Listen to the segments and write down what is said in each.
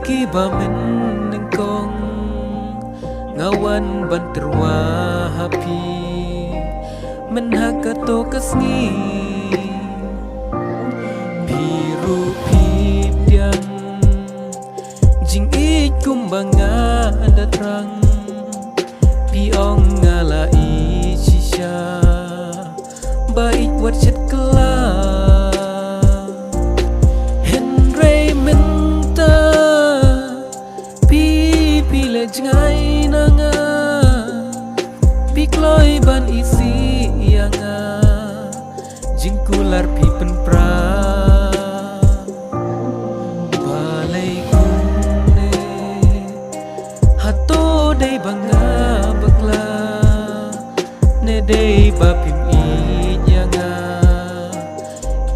ki ba men nang kong ngawan banterwa hapi men hakato kasngi biru pip diang jing ik kumbanga datrang piong ngala i shisha baik wat chat kela henry menta pi pile jangai nanga pi kloi ban isi yanga jingkular pi penpra balai kunne hato dei banga bakla ne dei bapim i yanga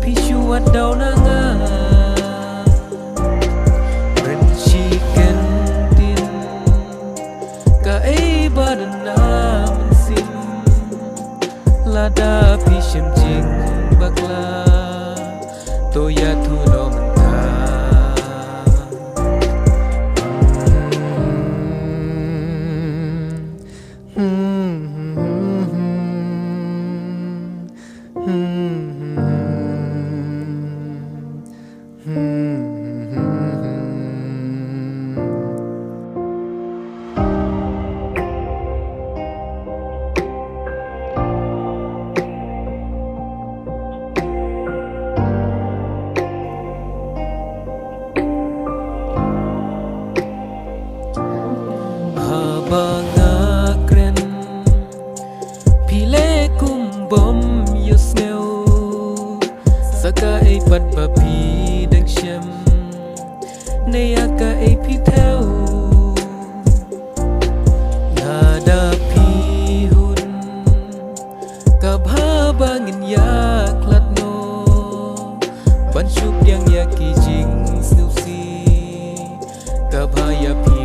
pi shuat dau nanga renci kentin ka ei badan mensim lada pi shem jing bakla toya tu no menta banga kren pile kum bom yusneu saka ei pat papi dang shem ne aka ei pi theo nada pi hun ka bha bangin yak latno ban shup yang yaki jing snu si ka bha ya pi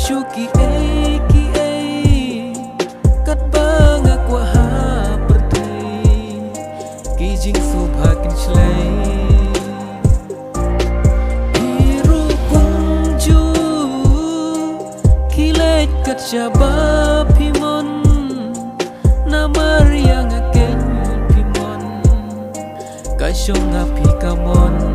Shuki kat banga kwa ha perti kijing subhakin shlai biru kunju kilet kat shaba pimon namar yang aken pimon kasyong api kamon